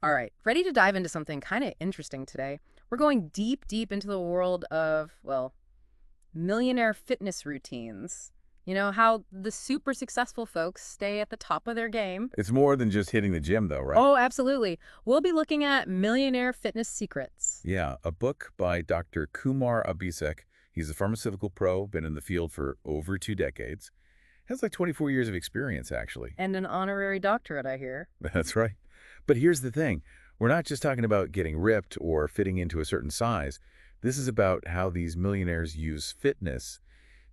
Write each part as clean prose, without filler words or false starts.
All right, ready to dive into something kind of interesting today. We're going deep, deep into the world of, well, millionaire fitness routines. You know, how the super successful folks stay at the top of their game. It's more than just hitting the gym, though, right? Oh, absolutely. We'll be looking at millionaire fitness secrets. Yeah, a book by Dr. Kumar Abhishek. He's a pharmaceutical pro, been in the field for over 2 decades. Has like 24 years of experience, actually. And an honorary doctorate, I hear. That's right. But here's the thing. We're not just talking about getting ripped or fitting into a certain size. This is about how these millionaires use fitness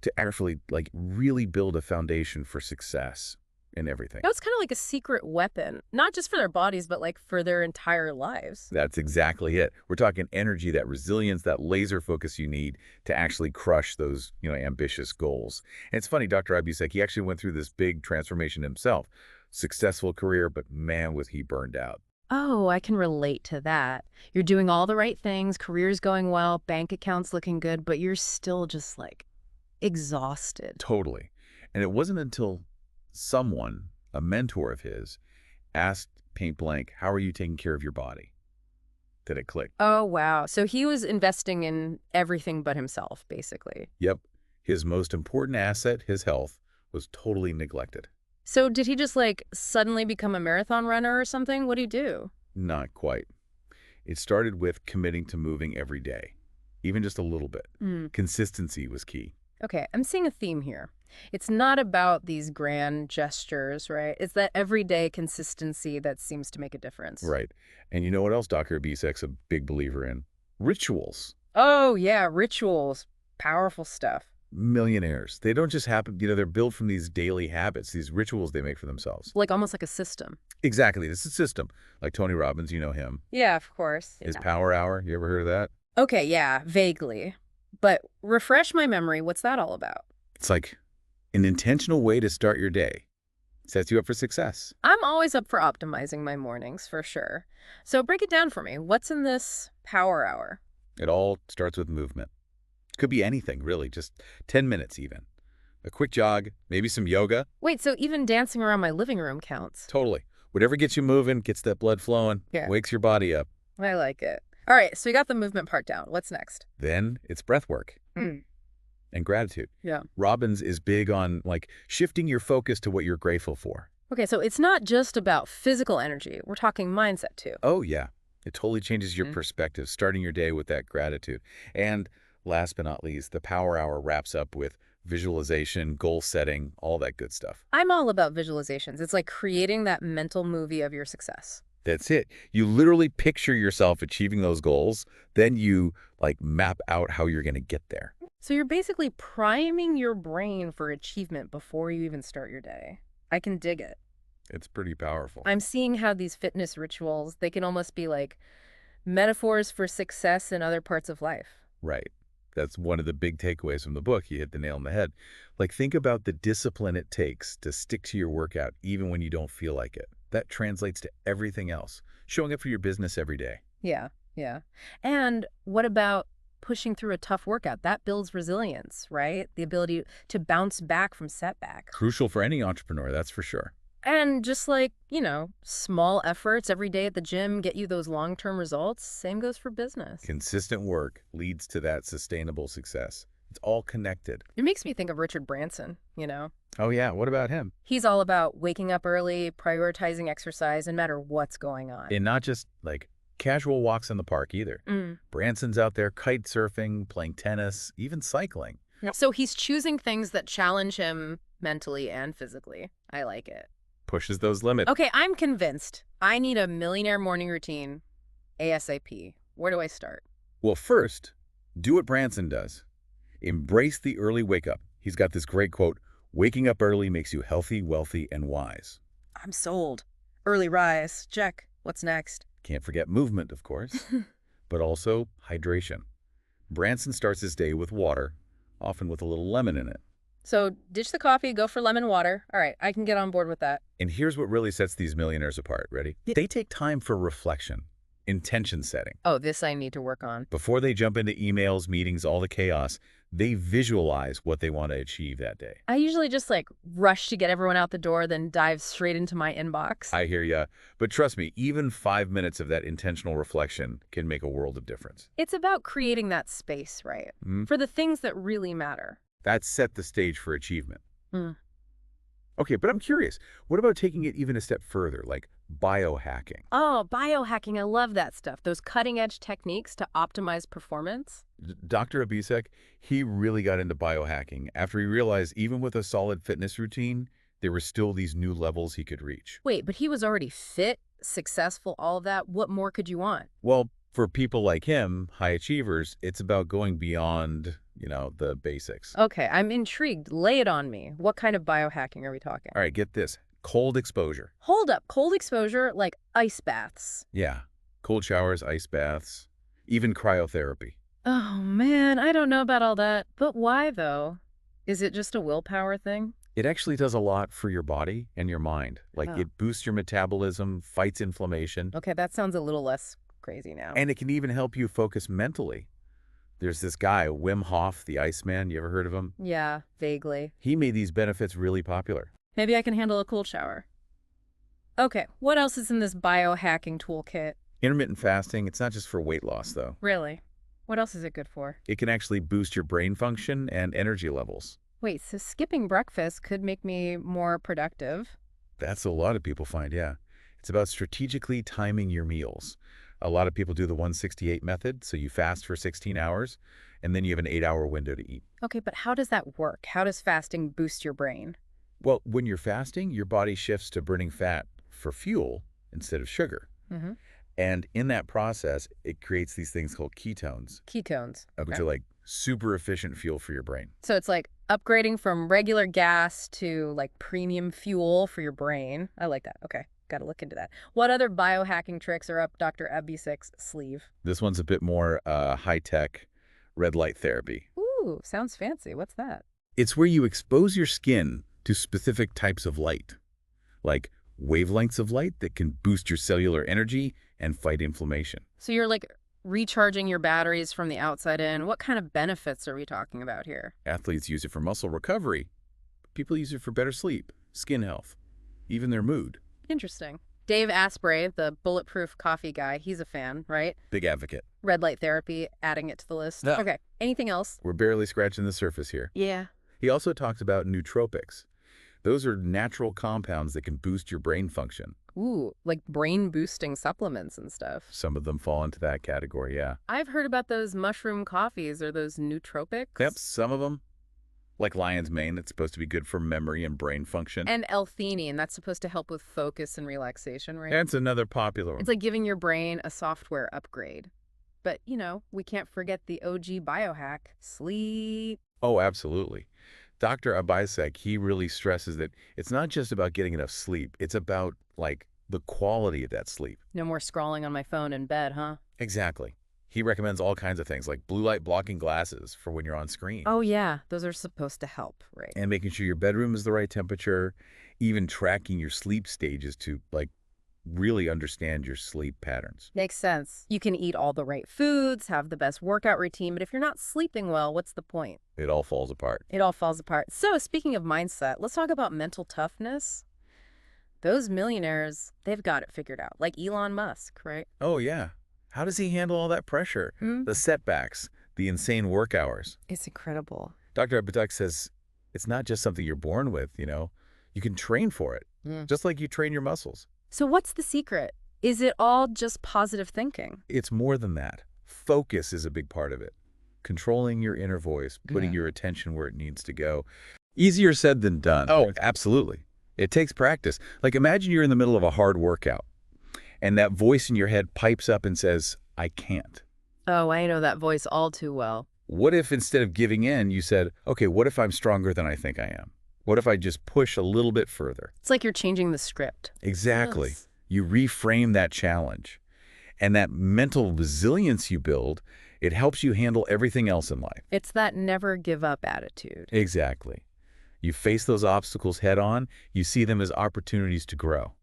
to actually, really build a foundation for success in everything. It's kind of like a secret weapon, not just for their bodies, but like for their entire lives. That's exactly it. We're talking energy, that resilience, that laser focus you need to actually crush those, ambitious goals. And it's funny, Dr. Abhishek, he actually went through this big transformation himself. Successful career, but man, was he burned out. Oh, I can relate to that. You're doing all the right things, career's going well, bank accounts looking good, but you're still just like exhausted. Totally. And it wasn't until someone, a mentor of his, asked point blank, how are you taking care of your body? That it clicked. Oh, wow. So he was investing in everything but himself, basically. Yep. His most important asset, his health, was totally neglected. So did he just like suddenly become a marathon runner or something? What do you do? Not quite. It started with committing to moving every day, even just a little bit. Mm. Consistency was key. Okay, I'm seeing a theme here. It's not about these grand gestures, right? It's that everyday consistency that seems to make a difference. Right. And you know what else Dr. Abisek's a big believer in? Rituals. Oh, yeah, rituals. Powerful stuff. Millionaires. They don't just happen, they're built from these daily habits, these rituals they make for themselves. Like almost like a system. Exactly. This is a system. Like Tony Robbins, you know him. Yeah, of course. His Yeah. power hour. You ever heard of that? Okay, yeah, vaguely. But refresh my memory. What's that all about? It's like an intentional way to start your day. Sets you up for success. I'm always up for optimizing my mornings, for sure. So break it down for me. What's in this power hour? It all starts with movement. Could be anything, really, just 10 minutes even. A quick jog, maybe some yoga. Wait, so even dancing around my living room counts? Totally. Whatever gets you moving, gets that blood flowing, Yeah. wakes your body up. I like it. All right, so we got the movement part down. What's next? Then it's breath work Mm. and gratitude. Yeah. Robbins is big on shifting your focus to what you're grateful for. Okay, so it's not just about physical energy. We're talking mindset too. Oh, yeah. It totally changes your Mhm. perspective, starting your day with that gratitude. And last but not least, the power hour wraps up with visualization, goal setting, all that good stuff. I'm all about visualizations. It's like creating that mental movie of your success. That's it. You literally picture yourself achieving those goals, then you map out how you're going to get there. So you're basically priming your brain for achievement before you even start your day. I can dig it. It's pretty powerful. I'm seeing how these fitness rituals, they can almost be like metaphors for success in other parts of life. Right. That's one of the big takeaways from the book. You hit the nail on the head. Think about the discipline it takes to stick to your workout even when you don't feel like it. That translates to everything else. Showing up for your business every day. Yeah, yeah. And what about pushing through a tough workout? That builds resilience, right? The ability to bounce back from setbacks. Crucial for any entrepreneur, that's for sure. And just like, small efforts every day at the gym get you those long-term results. Same goes for business. Consistent work leads to that sustainable success. It's all connected. It makes me think of Richard Branson. Oh, yeah. What about him? He's all about waking up early, prioritizing exercise, no matter what's going on. And not just casual walks in the park either. Mm. Branson's out there kite surfing, playing tennis, even cycling. So he's choosing things that challenge him mentally and physically. I like it. Pushes those limits. Okay, I'm convinced. I need a millionaire morning routine ASAP. Where do I start? Well, first, do what Branson does. Embrace the early wake up. He's got this great quote, waking up early makes you healthy, wealthy, and wise. I'm sold. Early rise. Check. What's next? Can't forget movement, of course, but also hydration. Branson starts his day with water, often with a little lemon in it. So ditch the coffee, go for lemon water. All right, I can get on board with that. And here's what really sets these millionaires apart. Ready? They take time for reflection, intention setting. Oh, this I need to work on. Before they jump into emails, meetings, all the chaos, They visualize what they want to achieve that day. I usually just like rush to get everyone out the door, then dive straight into my inbox. I hear ya. But trust me, even 5 minutes of that intentional reflection can make a world of difference. It's about creating that space, right? Mhm. For the things that really matter. That set the stage for achievement. Hmm. Okay, but I'm curious. What about taking it even a step further, like biohacking? Oh, biohacking. I love that stuff. Those cutting edge techniques to optimize performance. Dr. Abisek, he really got into biohacking after he realized even with a solid fitness routine, there were still these new levels he could reach. Wait, but he was already fit, successful, all of that. What more could you want? Well, for people like him, high achievers, it's about going beyond, the basics. Okay, I'm intrigued. Lay it on me. What kind of biohacking are we talking? All right, get this. Cold exposure. Hold up. Cold exposure, like ice baths. Yeah. Cold showers, ice baths, even cryotherapy. Oh, man, I don't know about all that. But why, though? Is it just a willpower thing? It actually does a lot for your body and your mind. Like Oh. it boosts your metabolism, fights inflammation, Okay, that sounds a little less crazy now. and it can even help you focus mentally. There's this guy, Wim Hof, the Iceman. You ever heard of him? Yeah, vaguely. He made these benefits really popular. Maybe I can handle a cold shower. Okay, what else is in this biohacking toolkit? Intermittent fasting, it's not just for weight loss, though. Really? What else is it good for? It can actually boost your brain function and energy levels. Wait, so skipping breakfast could make me more productive? That's a lot of people find, yeah. It's about strategically timing your meals. A lot of people do the 168 method, so you fast for 16 hours, and then you have an 8-hour window to eat. Okay, but how does that work? How does fasting boost your brain? Well, when you're fasting, your body shifts to burning fat for fuel instead of sugar. Mm-hmm. And in that process, it creates these things called ketones, Ketones. which Okay. are like super efficient fuel for your brain. So it's like upgrading from regular gas to like premium fuel for your brain. I like that. Okay, got to look into that. What other biohacking tricks are up Dr. Abisek's sleeve? This one's a bit more high-tech red light therapy. Ooh, sounds fancy. What's that? It's where you expose your skin to specific types of light, like wavelengths of light that can boost your cellular energy and fight inflammation. So you're like recharging your batteries from the outside in. What kind of benefits are we talking about here? Athletes use it for muscle recovery. People use it for better sleep, skin health, even their mood. Interesting. Dave Asprey, the bulletproof coffee guy, he's a fan, right? Big advocate. Red light therapy, adding it to the list. Yeah. Okay, anything else? We're barely scratching the surface here. Yeah. He also talks about nootropics. Those are natural compounds that can boost your brain function. Ooh, like brain boosting supplements and stuff. Some of them fall into that category, yeah. I've heard about those mushroom coffees or those nootropics. Yep, some of them. Like lion's mane, that's supposed to be good for memory and brain function. And L-theanine, that's supposed to help with focus and relaxation, right? That's another popular one. It's like giving your brain a software upgrade. But, we can't forget the OG biohack, sleep. Oh, absolutely. Dr. Abisek, he really stresses that it's not just about getting enough sleep. It's about, the quality of that sleep. No more scrolling on my phone in bed, huh? Exactly. He recommends all kinds of things, like blue light blocking glasses for when you're on screen. Oh, yeah. Those are supposed to help, right? And making sure your bedroom is the right temperature, even tracking your sleep stages to, really understand your sleep patterns. Makes sense. You can eat all the right foods, have the best workout routine, but if you're not sleeping well, what's the point? It all falls apart. It all falls apart. So, speaking of mindset, let's talk about mental toughness. Those millionaires, they've got it figured out, like Elon Musk, right? Oh, yeah. How does he handle all that pressure? The setbacks, the insane work hours. It's incredible. Dr. Abduk says it's not just something you're born with, You can train for it, just like you train your muscles. So what's the secret? Is it all just positive thinking? It's more than that. Focus is a big part of it. Controlling your inner voice, putting your attention where it needs to go. Easier said than done. Oh, absolutely. It takes practice. Imagine you're in the middle of a hard workout, and that voice in your head pipes up and says, I can't. Oh, I know that voice all too well. What if instead of giving in, you said, okay, what if I'm stronger than I think I am? What if I just push a little bit further? It's like you're changing the script. Exactly. Yes. You reframe that challenge. And that mental resilience you build, it helps you handle everything else in life. It's that never give up attitude. Exactly. You face those obstacles head on, you see them as opportunities to grow.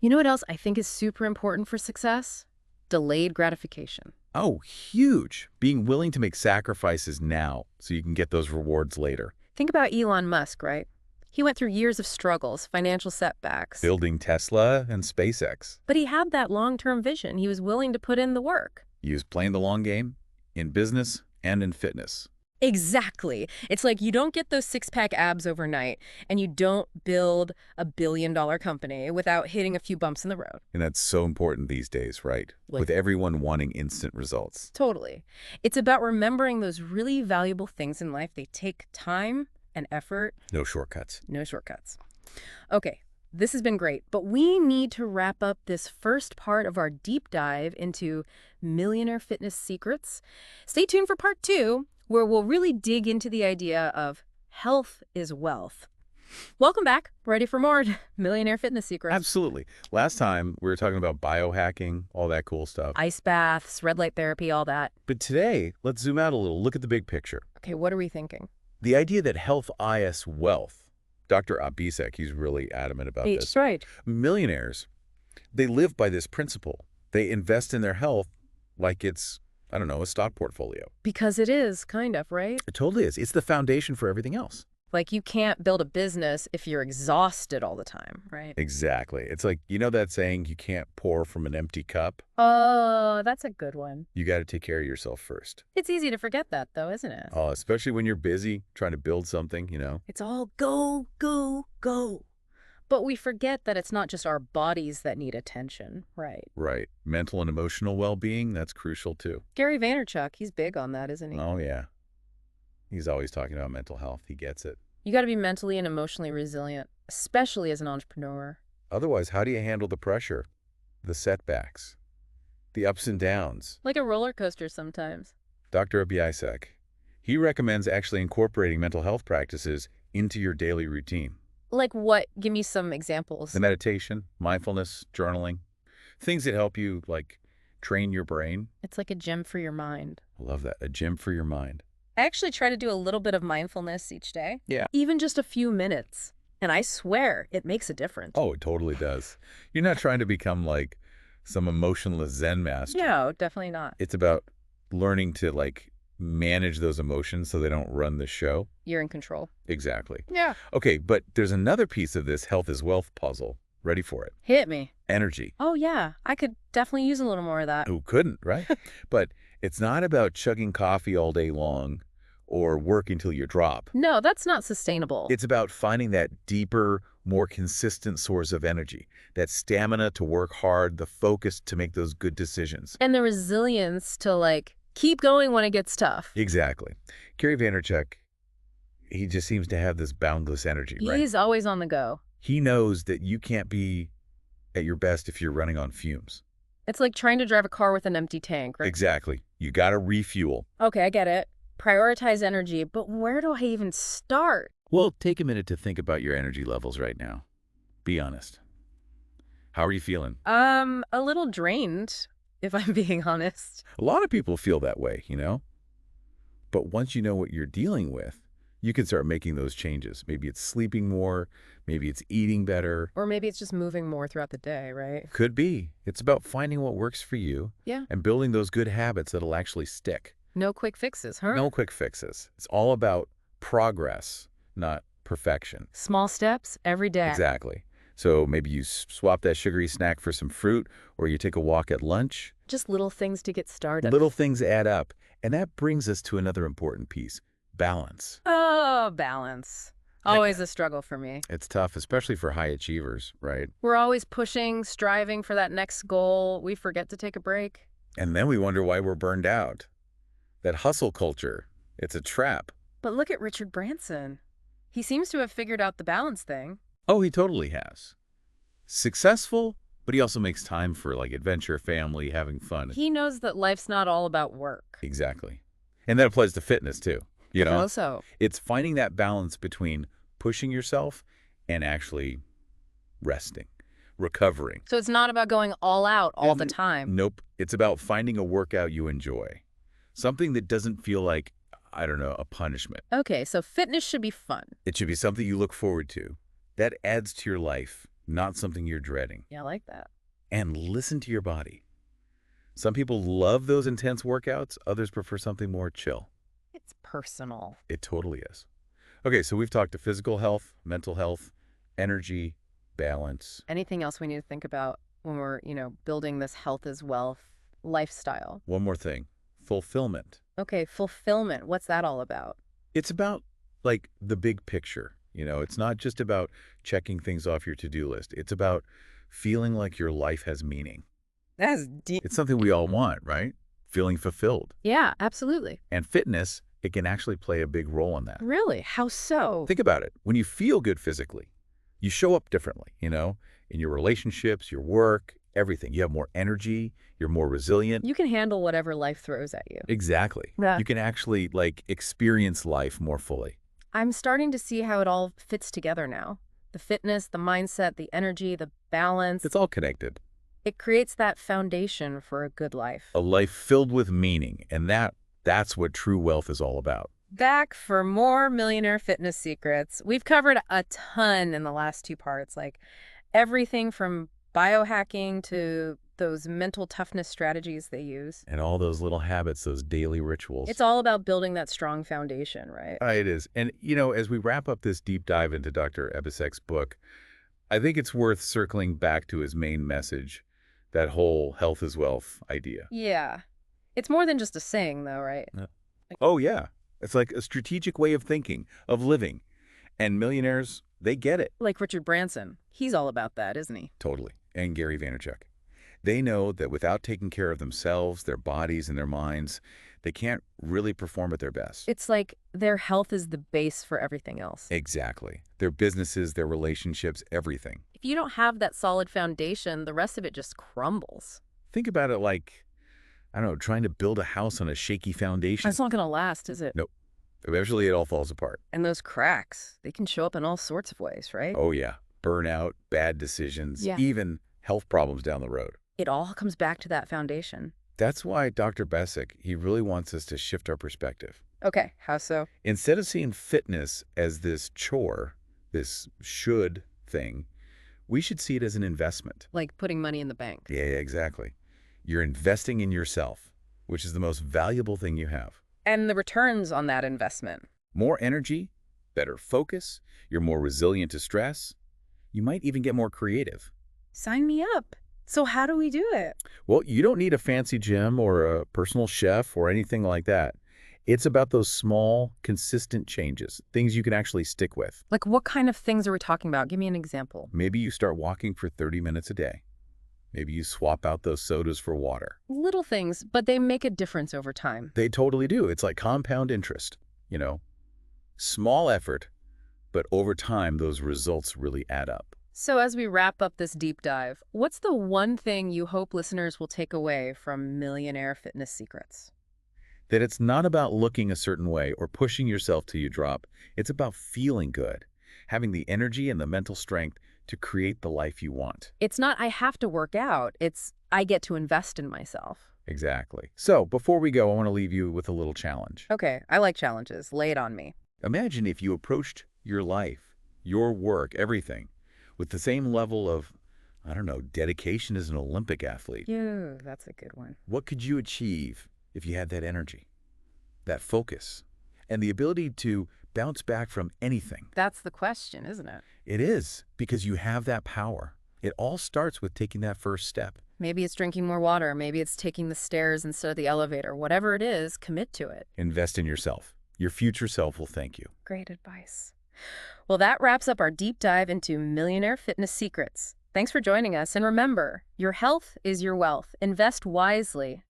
You know what else I think is super important for success? Delayed gratification. Oh, huge. Being willing to make sacrifices now so you can get those rewards later. Think about Elon Musk, right? He went through years of struggles, financial setbacks. Building Tesla and SpaceX. But he had that long-term vision. He was willing to put in the work. He was playing the long game in business and in fitness. Exactly. It's like you don't get those six-pack abs overnight, and you don't build a billion-dollar company without hitting a few bumps in the road. And that's so important these days, right? With everyone wanting instant results. Totally. It's about remembering those really valuable things in life. They take time and effort. No shortcuts. No shortcuts. Okay, this has been great, but we need to wrap up this first part of our deep dive into millionaire fitness secrets. Stay tuned for part 2, where we'll really dig into the idea of health is wealth. Welcome back. Ready for more millionaire fitness secrets? Absolutely. Last time, we were talking about biohacking, all that cool stuff. Ice baths, red light therapy, all that. But today, let's zoom out a little. Look at the big picture. Okay, what are we thinking? The idea that health is wealth. Dr. Abisek, he's really adamant about this. That's right. Millionaires, they live by this principle. They invest in their health like it's, I don't know, a stock portfolio. Because it is, kind of, right? It totally is. It's the foundation for everything else. Like you can't build a business if you're exhausted all the time, right? Exactly. It's like, you know that saying, you can't pour from an empty cup? Oh, that's a good one. You got to take care of yourself first. It's easy to forget that, though, isn't it? Oh, especially when you're busy trying to build something, you know? It's all go, go, go. But we forget that it's not just our bodies that need attention, right? Right. Mental and emotional well-being, that's crucial too. Gary Vaynerchuk, he's big on that, isn't he? Oh, yeah. He's always talking about mental health. He gets it. You got to be mentally and emotionally resilient, especially as an entrepreneur. Otherwise, how do you handle the pressure, the setbacks, the ups and downs? Like a roller coaster sometimes. Dr. Abisek, he recommends actually incorporating mental health practices into your daily routine. Like what? Give me some examples. The meditation, mindfulness, journaling, things that help you, like, train your brain. It's like a gym for your mind. I love that. A gym for your mind. I actually try to do a little bit of mindfulness each day. Yeah. Even just a few minutes. And I swear, it makes a difference. Oh, it totally does. You're not trying to become like some emotionless Zen master. No, definitely not. It's about learning to, like, manage those emotions so they don't run the show. You're in control. Exactly. Yeah. Okay, but there's another piece of this health is wealth puzzle. Ready for it? Hit me. Energy. Oh, yeah. I could definitely use a little more of that. Who couldn't, right? But it's not about chugging coffee all day long or working till you drop. No, that's not sustainable. It's about finding that deeper, more consistent source of energy, that stamina to work hard, the focus to make those good decisions. And the resilience to, like, keep going when it gets tough. Exactly. Gary Vaynerchuk, he just seems to have this boundless energy, right? He's always on the go. He knows that you can't be at your best if you're running on fumes. It's like trying to drive a car with an empty tank, right? Exactly. You got to refuel. Okay, I get it. Prioritize energy, but where do I even start? Well, take a minute to think about your energy levels right now. Be honest. How are you feeling? A little drained, if I'm being honest. A lot of people feel that way, you know? But once you know what you're dealing with, you can start making those changes. Maybe it's sleeping more, maybe it's eating better. Or maybe it's just moving more throughout the day, right? Could be. It's about finding what works for you. Yeah. And building those good habits that'll actually stick. No quick fixes, huh? No quick fixes. It's all about progress, not perfection. Small steps every day. Exactly. So maybe you swap that sugary snack for some fruit, or you take a walk at lunch. Just little things to get started. Little things add up. And that brings us to another important piece, balance. Oh, balance. Always a struggle for me. It's tough, especially for high achievers, right? We're always pushing, striving for that next goal. We forget to take a break. And then we wonder why we're burned out. That hustle culture, it's a trap. But look at Richard Branson. He seems to have figured out the balance thing. Oh, he totally has. Successful, but he also makes time for, like, adventure, family, having fun. He knows that life's not all about work. Exactly. And that applies to fitness, too. You know? Also. It's finding that balance between pushing yourself and actually resting, recovering. So it's not about going all out all the time. Nope. It's about finding a workout you enjoy. Something that doesn't feel like, I don't know, a punishment. Okay, so fitness should be fun. It should be something you look forward to. That adds to your life, not something you're dreading. Yeah, I like that. And listen to your body. Some people love those intense workouts. Others prefer something more chill. It's personal. It totally is. Okay, so we've talked to physical health, mental health, energy, balance. Anything else we need to think about when we're, building this health is wealth lifestyle? One more thing, fulfillment. Okay, fulfillment. What's that all about? It's about, like, the big picture. It's not just about checking things off your to-do list. It's about feeling like your life has meaning. That's deep. It's something we all want, right? Feeling fulfilled. Yeah, absolutely. And fitness, it can actually play a big role in that. Really? How so? Think about it. When you feel good physically, you show up differently, in your relationships, your work, everything. You have more energy. You're more resilient. You can handle whatever life throws at you. Exactly. Yeah. You can actually, experience life more fully. I'm starting to see how it all fits together now. The fitness, the mindset, the energy, the balance. It's all connected. It creates that foundation for a good life. A life filled with meaning, and that's what true wealth is all about. Back for more Millionaire Fitness Secrets. We've covered a ton in the last two parts, like everything from biohacking to those mental toughness strategies they use. And all those little habits, those daily rituals. It's all about building that strong foundation, right? It is. And, as we wrap up this deep dive into Dr. Ebisek's book, I think it's worth circling back to his main message, that whole health is wealth idea. Yeah. It's more than just a saying, though, right? Oh, yeah. It's like a strategic way of thinking, of living. And millionaires, they get it. Like Richard Branson. He's all about that, isn't he? Totally. And Gary Vaynerchuk. They know that without taking care of themselves, their bodies, and their minds, they can't really perform at their best. It's like their health is the base for everything else. Exactly. Their businesses, their relationships, everything. If you don't have that solid foundation, the rest of it just crumbles. Think about it like, I don't know, trying to build a house on a shaky foundation. That's not going to last, is it? Nope. Eventually, it all falls apart. And those cracks, they can show up in all sorts of ways, right? Oh, yeah. Burnout, bad decisions, Yeah. even health problems down the road. It all comes back to that foundation. That's why Dr. Besik, he really wants us to shift our perspective. Okay, how so? Instead of seeing fitness as this chore, this should thing, we should see it as an investment. Like putting money in the bank. Yeah, exactly. You're investing in yourself, which is the most valuable thing you have. And the returns on that investment. More energy, better focus, you're more resilient to stress. You might even get more creative. Sign me up. So how do we do it? Well, you don't need a fancy gym or a personal chef or anything like that. It's about those small, consistent changes, things you can actually stick with. Like what kind of things are we talking about? Give me an example. Maybe you start walking for 30 minutes a day. Maybe you swap out those sodas for water. Little things, but they make a difference over time. They totally do. It's like compound interest, Small effort, but over time, those results really add up. So as we wrap up this deep dive, what's the one thing you hope listeners will take away from Millionaire Fitness Secrets? That it's not about looking a certain way or pushing yourself till you drop. It's about feeling good, having the energy and the mental strength to create the life you want. It's not I have to work out. It's I get to invest in myself. Exactly. So before we go, I want to leave you with a little challenge. Okay, I like challenges. Lay it on me. Imagine if you approached your life, your work, everything, with the same level of, dedication as an Olympic athlete. Yeah, that's a good one. What could you achieve if you had that energy, that focus, and the ability to bounce back from anything? That's the question, isn't it? It is, because you have that power. It all starts with taking that first step. Maybe it's drinking more water. Maybe it's taking the stairs instead of the elevator. Whatever it is, commit to it. Invest in yourself. Your future self will thank you. Great advice. Well, that wraps up our deep dive into Millionaire Fitness Secrets. Thanks for joining us. And remember, your health is your wealth. Invest wisely.